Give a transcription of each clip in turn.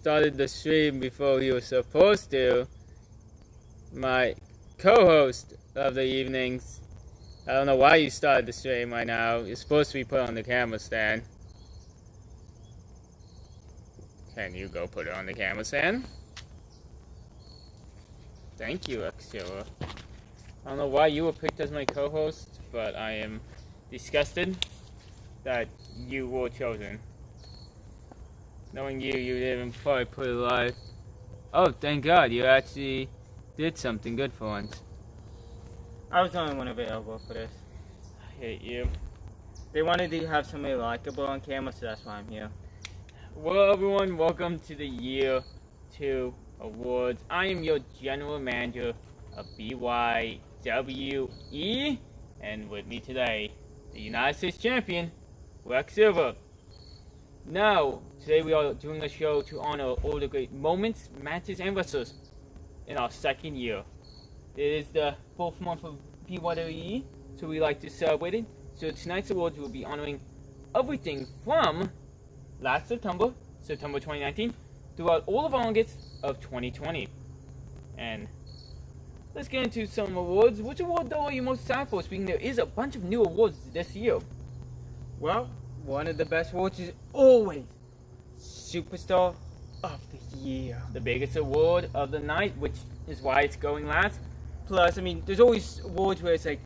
started the stream before he was supposed to. My co-host of the evenings. I don't know why you started the stream right now. You're supposed to be put on the camera stand. Can you go put it on the camera stand? Thank you, Xilla. I don't know why you were picked as my co-host, but I am disgusted that you were chosen. Knowing you didn't probably put it live. Oh, thank God, you actually did something good for once. I was the only one available for this. I hate you. They wanted to have somebody likable on camera, so that's why I'm here. Well, everyone, welcome to the Year 2 Awards. I am your General Manager of BYWE, and with me today, the United States Champion, Rex Silver. Now, today we are doing a show to honor all the great moments, matches, and wrestlers in our second year. It is the 4th month of BYWE, so we like to celebrate it. So tonight's awards will be honoring everything from last September 2019, throughout all of August of 2020. And let's get into some awards. Which award though are you most sad for? Speaking, there is a bunch of new awards this year. Well, one of the best awards is always Superstar of the Year. The biggest award of the night, which is why it's going last. Plus, I mean, there's always awards where it's like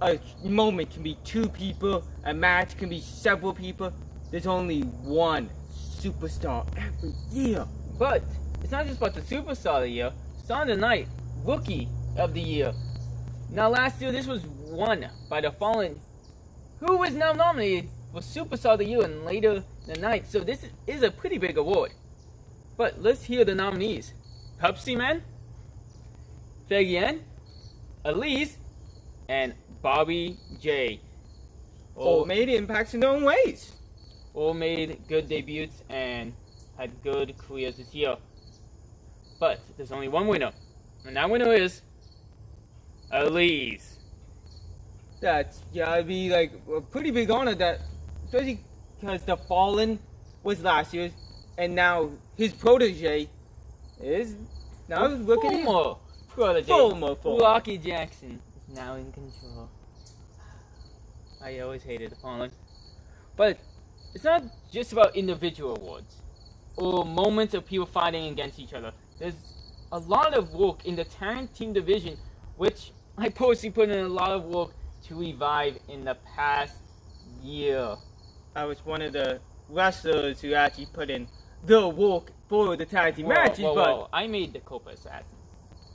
a moment can be 2 people, a match can be several people. There's only one superstar every year. But it's not just about the superstar of the year. Star of the night, rookie of the year. Now last year this was won by the Fallen, who is now nominated for superstar of the year and later the night. So this is a pretty big award. But let's hear the nominees. Pepsi Man, Feigi En, Elise, and Bobby J. All made impacts in their own ways. All made good debuts and had good careers this year. But there's only one winner, and that winner is Elise. That's gotta be like a pretty big honor, that especially because the Fallen was last year's, and now his protege is now looking former protege. Former. Rocky Jackson is now in control. I always hated the Fallen, but it's not just about individual awards or moments of people fighting against each other. There's a lot of work in the tag team division, which I personally put in a lot of work to revive in the past year. I was one of the wrestlers who actually put in the work for the tag team matches, but I made the Copa Assassins.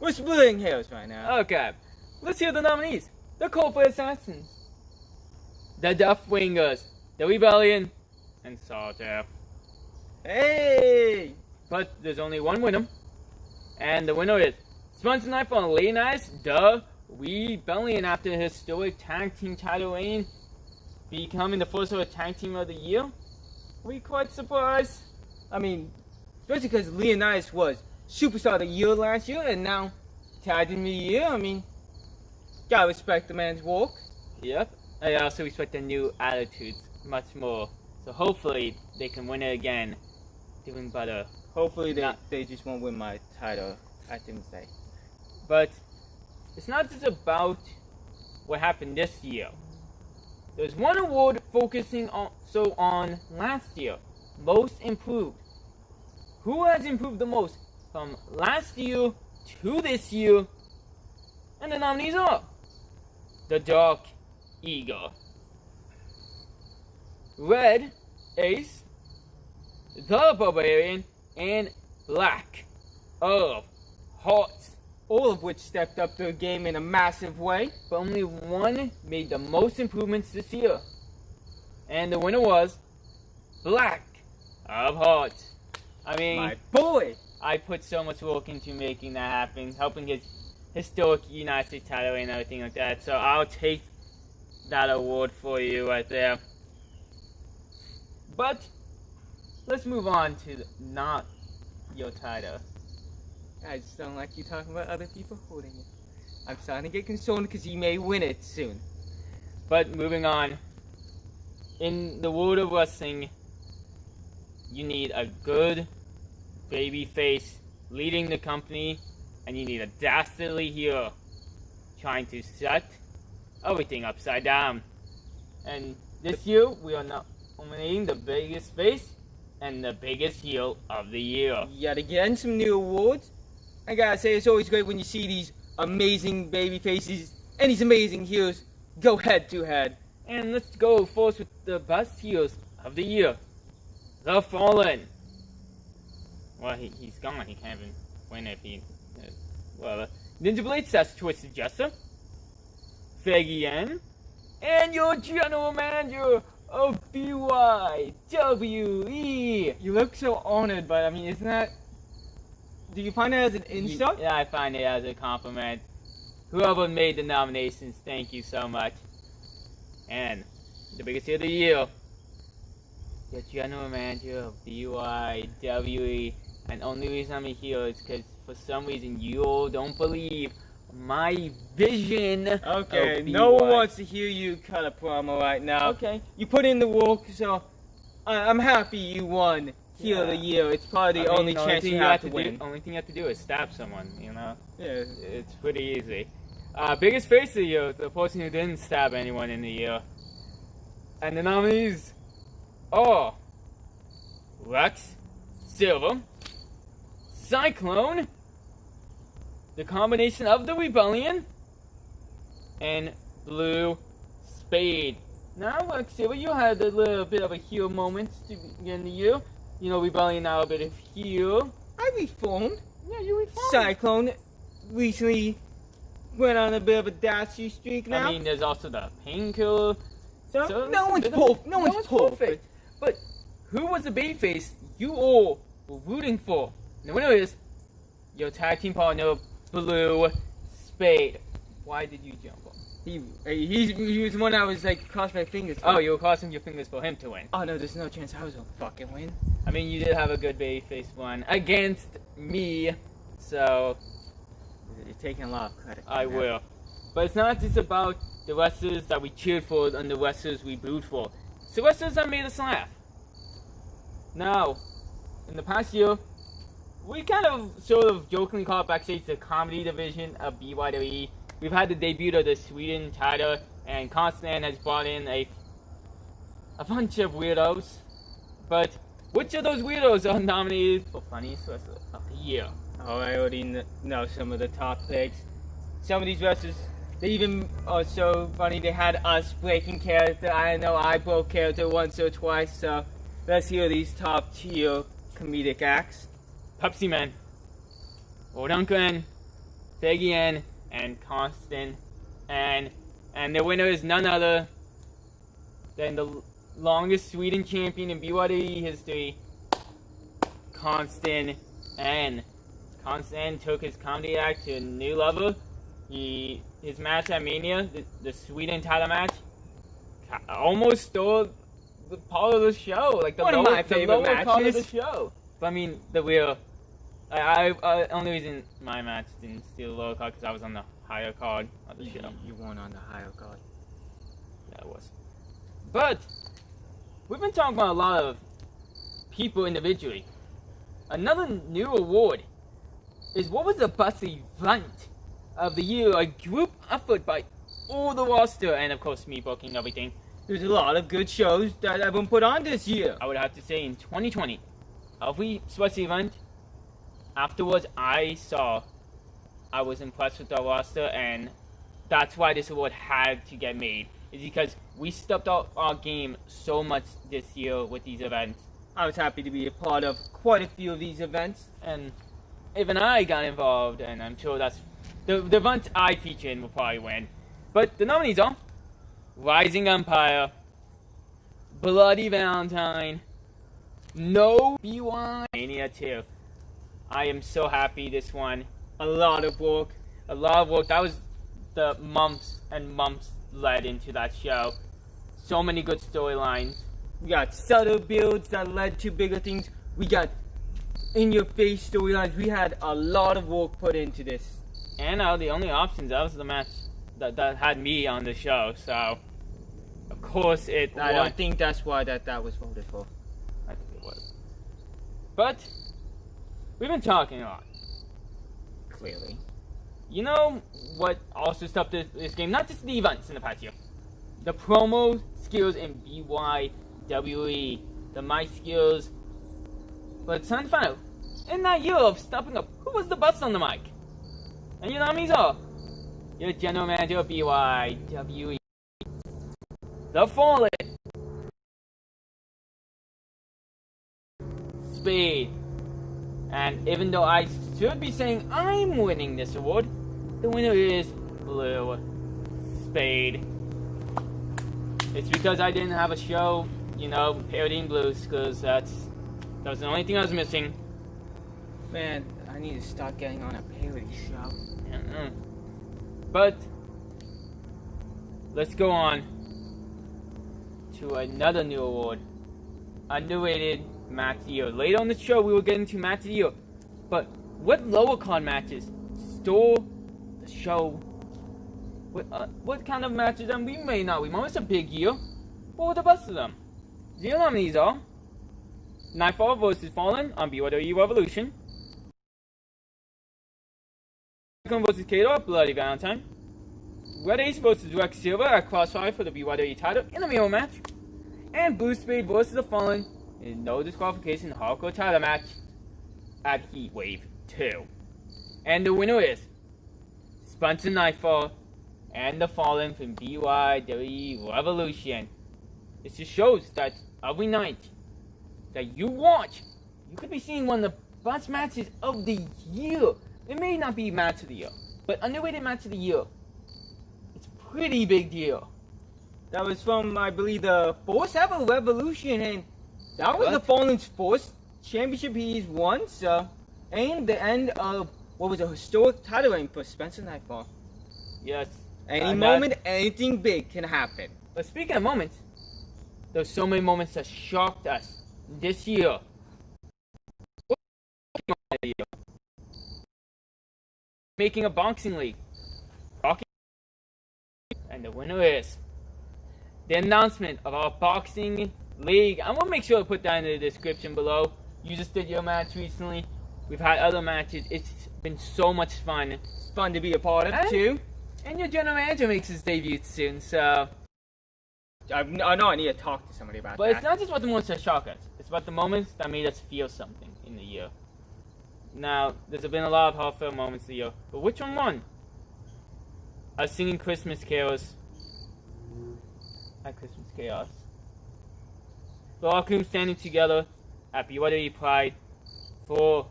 We're splitting hairs right now. Okay, let's hear the nominees. The Copa Assassins, the Deathwingers, the Rebellion, and Solitaire. Hey! But there's only one winner, and the winner is sponsored Nightfall and Leonidas, the Rebellion, after a historic tag team title reign, becoming the first ever tag team of the year. We quite surprised. I mean, especially because Leonidas was Superstar of the Year last year, and now Tag Team of the Year. I mean, gotta respect the man's work. Yep. I also respect the new attitudes much more. So hopefully they can win it again, doing better. Hopefully they just won't win my title, I didn't say. But it's not just about what happened this year. There's one award focusing on last year, most improved. Who has improved the most from last year to this year? And the nominees are the Dark Eagle, Red Ace, the Barbarian, and Black of Hearts. All of which stepped up their game in a massive way. But only one made the most improvements this year. And the winner was Black of Hearts. I mean, my boy! I put so much work into making that happen, helping his historic United States title and everything like that. So I'll take that award for you right there. But let's move on to not your title. I just don't like you talking about other people holding it. I'm starting to get concerned because you may win it soon. But moving on, in the world of wrestling, you need a good baby face leading the company, and you need a dastardly hero trying to set everything upside down. And this year, we are nominating the biggest face and the biggest heel of the year. Yet again, some new awards. I gotta say, it's always great when you see these amazing baby faces and these amazing heels go head to head. And let's go first with the best heels of the year. The Fallen. Well, he's gone. He can't even win if he... Ninja Blade says Twisted Jester. Feigi En. And your general manager of BYWE. You look so honored, but I mean, isn't that... Do you find it as an insult? Yeah, I find it as a compliment. Whoever made the nominations, thank you so much. And the biggest heel of the year, the general manager of BYWE. And only reason I'm here is because for some reason you all don't believe my vision. Okay, no one wants to hear you cut a promo right now. Okay. You put in the work, so I'm happy you won heel of the year. It's probably the only chance you have to win. Only thing you have to do is stab someone, you know? Yeah. It's pretty easy. Biggest face of the year, the person who didn't stab anyone in the year. And the nominees are Rex, Silver, Cyclone, the combination of the Rebellion, and Blue Spade. Now, Rex Silver, you had a little bit of a heel moment to begin the year. You know, Rebellion now a bit of heel. I reformed. Yeah, you reformed. Cyclone recently went on a bit of a dashy streak now. I mean, there's also the Painkiller. So no one's perfect. But who was the babyface you all were rooting for? And the winner is your tag team partner, Blue Spade. Why did you jump on? He was the one I was like crossing my fingers for. Oh, you were crossing your fingers for him to win. Oh no, there's no chance I was gonna fucking win. I mean, you did have a good babyface one against me, so You're taking a lot of credit. I will. But it's not just about the wrestlers that we cheered for and the wrestlers we booed for. It's the wrestlers that made us laugh. Now, in the past year, we kind of sort of jokingly call it backstage the comedy division of BYWE. We've had the debut of the Sweden Cador, and Konstig En has brought in a bunch of weirdos. But which of those weirdos are nominated for funniest wrestler of the year? Oh, I already know some of the top picks. Some of these wrestlers, they even are so funny. They had us breaking character. I know I broke character once or twice. So let's hear these top tier comedic acts. Pepsi Man, Zak En, Feigi En, and Konstig En. And the winner is none other than the longest Sweden champion in BYWE history, Konstig En. Konstig En took his comedy act to a new level. His match at Mania, the Sweden title match, almost stole the part of the show. Like the One of my favorite part of the matches. show. But I mean, the only reason my match didn't steal the lower card because I was on the higher card of the show. You won on the higher card. Yeah, it was. But we've been talking about a lot of people individually. Another new award is what was the best event of the year? A group effort by all the roster, and of course me booking everything. There's a lot of good shows that have been put on this year. I would have to say in 2020, every sports event afterwards I was impressed with the roster, and that's why this award had to get made. Is because we stepped up our game so much this year with these events. I was happy to be a part of quite a few of these events. And even I got involved, and I'm sure that's the event I feature in will probably win. But the nominees are Rising Empire, Bloody Valentine, No BY Mania 2. I am so happy this one. A lot of work. That was the months and months led into that show. So many good storylines. We got subtle builds that led to bigger things. We got in-your-face storylines. We had a lot of work put into this. And the only options, that was the match that had me on the show. So, of course it I won. don't think that's why that was voted for. I think it was. But we've been talking a lot. Clearly. You know what also stopped this game? Not just the events in the past year. The promo skills in BYWE. The mic skills. But it's time to find out. In that year of stopping up, who was the best on the mic? And your nominees are your general manager of BYWE. The Fallen. Spade. And even though I should be saying I'm winning this award, the winner is Blue Spade. It's because I didn't have a show, you know, parodying blues, because that was the only thing I was missing. Man, I need to start getting on a parody show. But let's go on to another new award. Underrated match of the year. Later on the show, we will get into match of the year. But what lower card matches stole the show? What kind of matches? And we may not. We know it's a big year. What were the best of them? The nominees are Nightfall vs. Fallen on BYWE Revolution. Cyclone vs. Cador, Bloody Valentine. Red Ace vs. Rex Silver at Crossfire for the BYWE title in a mirror match. And Blue Spade vs. the Fallen in no disqualification hardcore title match at Heat Wave 2. And the winner is Spencer Nightfall and the Fallen from BYWE Revolution. It just shows that every night that you watch, you could be seeing one of the best matches of the year. It may not be match of the year, but underrated match of the year. It's a pretty big deal. That was from, I believe, the first ever Revolution, and that was the Fallen's first championship he's won, so, and the end of what was a historic title reign for Spencer Nightfall. Yes. Any moment, anything big can happen. But speaking of moments, there's so many moments that shocked us this year. Making a boxing league. And the winner is the announcement of our boxing league. I'm gonna make sure to put that in the description below. You just did your match recently. We've had other matches. It's been so much fun. It's fun to be a part of too. And your general manager makes his debut soon, so I know I need to talk to somebody about that. But it's not just about the moments that shock us. It's about the moments that made us feel something in the year. Now, there's been a lot of heartfelt moments in the year, but which one won? Us singing Christmas carols at Christmas Chaos. The Locker Room standing together at BYWE Pride for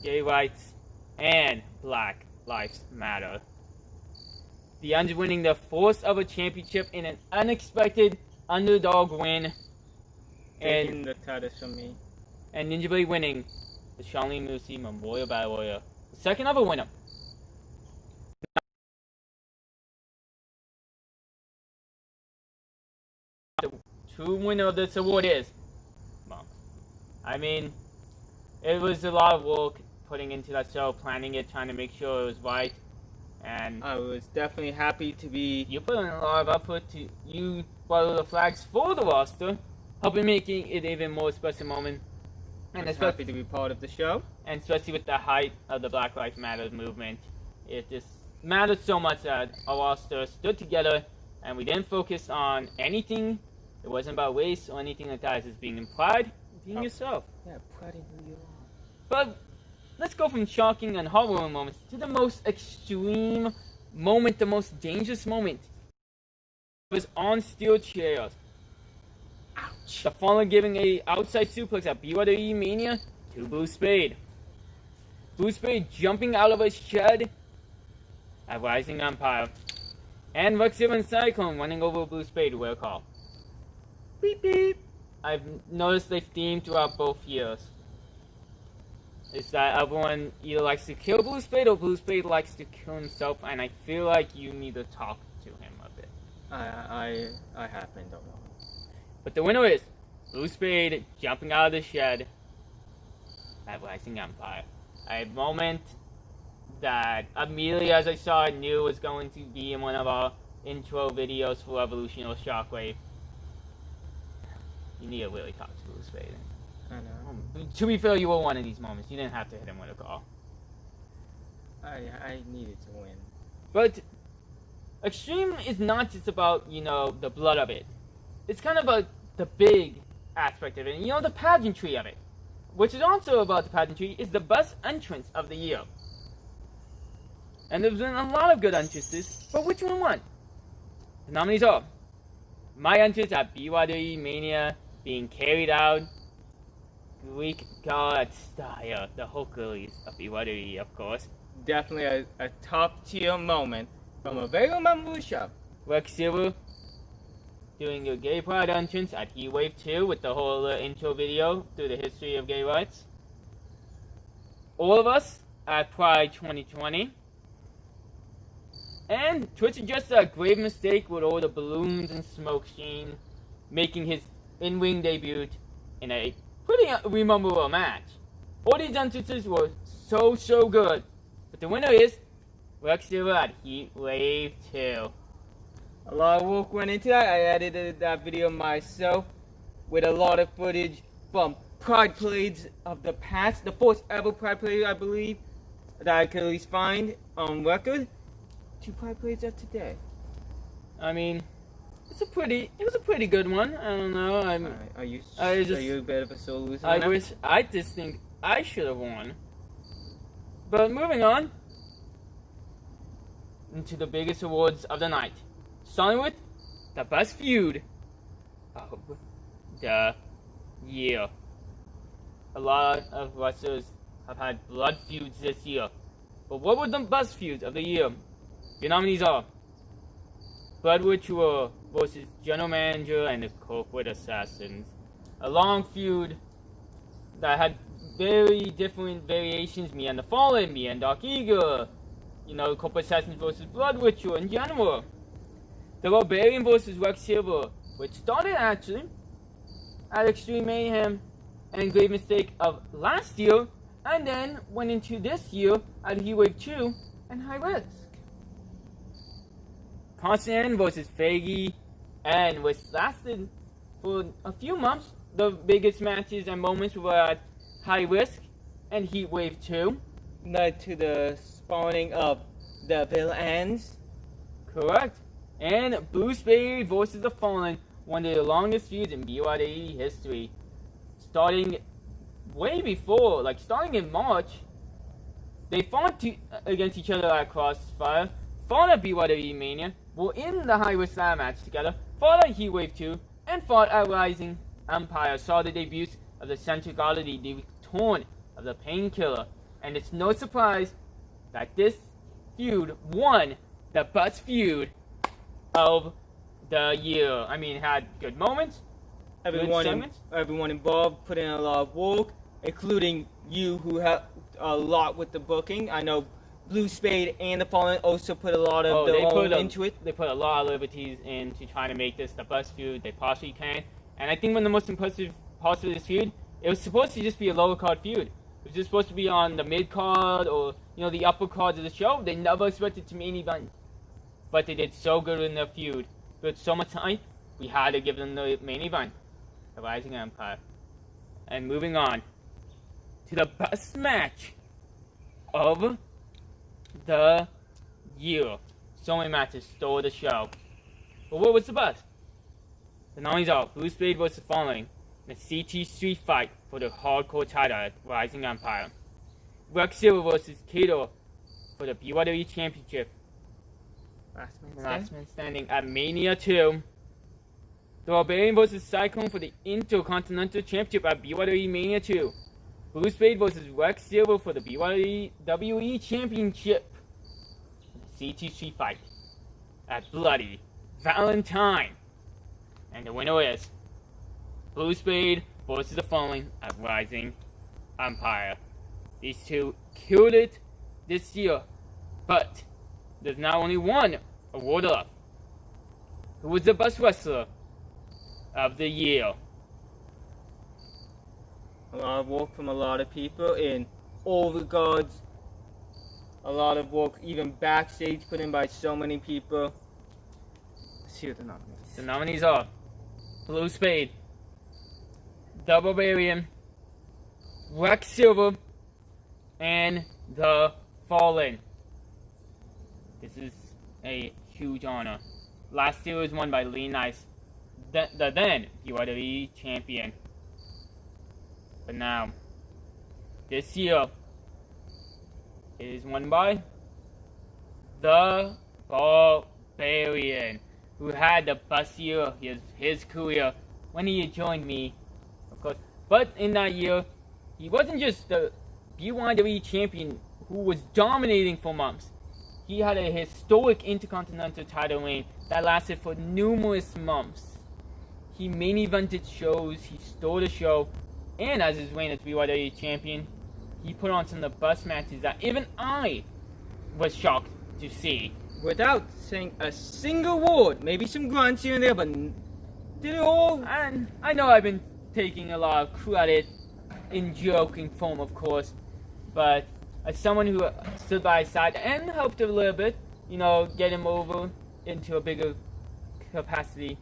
gay rights and Black Lives Matter. The Uns winning their first ever championship in an unexpected underdog win. Taking the titles from me. And Ninja Blade winning the Shaolin Musi Memorial Battle Royal. The second ever winner. The true winner of this award is Monk. I mean, it was a lot of work putting into that show, planning it, trying to make sure it was right. And I was definitely happy to be. You put in a lot of effort to you follow the flags for the roster, helping making it even more special moment. And I'm happy to be part of the show. And especially with the height of the Black Lives Matter movement, it just mattered so much that our roster stood together and we didn't focus on anything. It wasn't about race or anything like that. It's just being implied, being yourself. Yeah, proud of who you are. But let's go from shocking and heartwarming moments to the most extreme moment, the most dangerous moment. It was on steel chairs. Ouch. The Fallen giving a outside suplex at BYWE Mania to Blue Spade. Blue Spade jumping out of a shed at Rising Empire. And Rex and Cyclone running over Blue Spade to wear a call. Beep beep. I've noticed a theme throughout both years. Is that everyone either likes to kill Blue Spade or Blue Spade likes to kill himself, and I feel like you need to talk to him a bit. I happen don't know. But the winner is Blue Spade jumping out of the shed at Rising Empire. A moment that immediately as I saw it knew was going to be in one of our intro videos for Evolution or Shockwave. You need to really talk to Blue Spade. I know. To be fair, you were one of these moments. You didn't have to hit him with a call. I needed to win. But Extreme is not just about, the blood of it. It's kind of about the big aspect of it, and the pageantry of it. Which is also about the pageantry is the best entrance of the year. And there's been a lot of good entrances, but which one won? The nominees are my entrance at BYWE Mania being carried out Greek god style, the Hercules of BYWE, of course. Definitely a top tier moment from a very memorable show. Rex Silver doing your gay pride entrance at Heatwave 2 with the whole intro video through the history of gay rights. All of us at Pride 2020. And Twitch just a grave mistake with all the balloons and smoke screen, making his in-ring debut in a pretty memorable match. All these entrances were so good. But the winner is Rex Silver at Heatwave 2. A lot of work went into that. I edited that video myself with a lot of footage from Pride Parades of the past, the first ever Pride Parade, I believe, that I could at least find on record, to Pride Parades of today. I mean, it was a pretty good one. I don't know. Are you a bit of a sore loser? I just think I should have won. But moving on into the biggest awards of the night. Starting with the best feud of the year. A lot of wrestlers have had blood feuds this year. But what were the best feuds of the year? Your nominees are Blood Ritual versus General Manager and the Corporate Assassins. A long feud that had very different variations. Me and the Fallen, me and Dark Eagle. Corporate Assassins versus Blood Ritual in general. The Barbarian versus Rex Silver, which started actually at Extreme Mayhem and Grave Mistake of last year, and then went into this year at Heatwave 2 and High Risk. Konstig En versus Feigi En, which lasted for a few months. The biggest matches and moments were at High Risk and Heatwave 2. Led to the spawning of the villains. Correct. And Blue Spade versus the Fallen, one of the longest feuds in BYWE history. Starting way before, starting in March, they fought against each other at Crossfire, fought at BYWE Mania, were in the High Risk Slam match together, fought at Heatwave 2, and fought at Rising Empire. Saw the debuts of the Centrality, the return of the Painkiller. And it's no surprise that this feud won the best feud of the year. I mean, it had good moments, everyone involved put in a lot of work, including you, who helped a lot with the booking. I know Blue Spade and the Fallen also put a lot of into it. They put a lot of liberties into trying to make this the best feud they possibly can. And I think one of the most impressive parts of this feud, it was supposed to just be a lower card feud. It was just supposed to be on the mid card or the upper cards of the show. They never expected to main event. But they did so good in their feud. With so much time, we had to give them the main event. The Rising Empire. And moving on to the best match of the year. So many matches stole the show. But what was the best? The nominees are Blue Spade vs. Fallen in a CT Street fight for the hardcore title at Rising Empire. Rex Silver vs. Cador for the BYWE Championship. Last man standing at Mania 2. The Barbarian vs. Cyclone for the Intercontinental Championship at BYWE Mania 2. Blue Spade vs. Rex Silver for the BYWE Championship. CT Street fight at Bloody Valentine. And the winner is Blue Spade versus the Fallen at Rising Empire. These two killed it this year, but there's now only one award left. Who was the best wrestler of the year? A lot of work from a lot of people in all regards. A lot of work even backstage put in by so many people. Let's see what the nominees. The nominees are Blue Spade, the Barbarian, Quicksilver and the Fallen. This is a huge honor. Last year was won by Leonidas, the then BYWE champion. But now, this year, it is won by the Barbarian, who had the best year of his career when he joined me, of course. But in that year, he wasn't just the BYWE champion who was dominating for months. He had a historic Intercontinental title reign that lasted for numerous months. He main evented shows, he stole the show, and as his reign as BYWE champion, he put on some of the best matches that even I was shocked to see. Without saying a single word, maybe some grunts here and there, but did it all. And I know I've been taking a lot of credit in joking form, of course, but as someone who stood by his side and helped a little bit, get him over into a bigger capacity,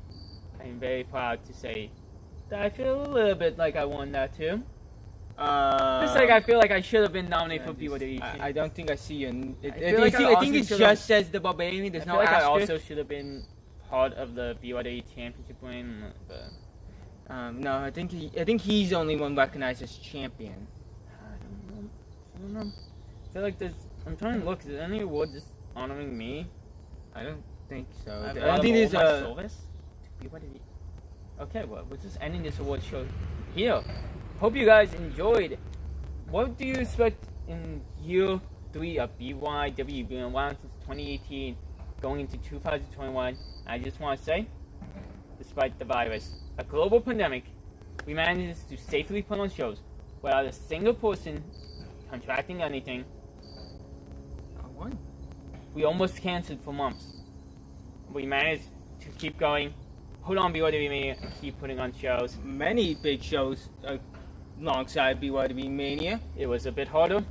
I'm very proud to say that I feel a little bit like I won that too. Just like I feel like I should have been nominated for BYWE. I don't think I see you. I think it just says the Barbarian. There's no asterisk. I asterisk. also should have been part of the BYWE championship win. But No, I think he's the only one recognized as champion. I don't know. I feel like I'm trying to look. Is there any award just honoring me? I don't think so. I don't think there's a. service to BYWE. Okay, well, we're just ending this award show here. Hope you guys enjoyed. What do you expect in year 3 of BYWE being around since 2018, going into 2021? I just want to say, despite the virus, a global pandemic, we managed to safely put on shows without a single person contracting anything. Not one. We almost canceled for months. We managed to keep going, put on BYWE Mania, and keep putting on shows. Many big shows alongside BYWE Mania. It was a bit harder.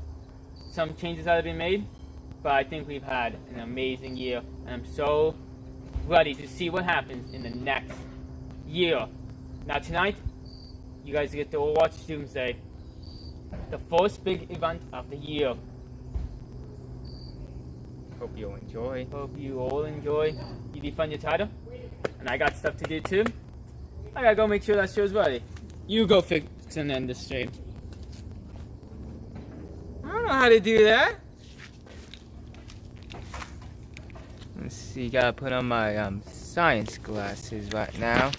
Some changes that have been made, but I think we've had an amazing year, and I'm so ready to see what happens in the next year. Now tonight, you guys get to watch Doomsday, the first big event of the year. Hope you'll enjoy. Hope you all enjoy. You defend your title, and I got stuff to do too. I gotta go make sure that show's ready. You go fix and end the stream. I don't know how to do that. Let's see, gotta put on my science glasses right now.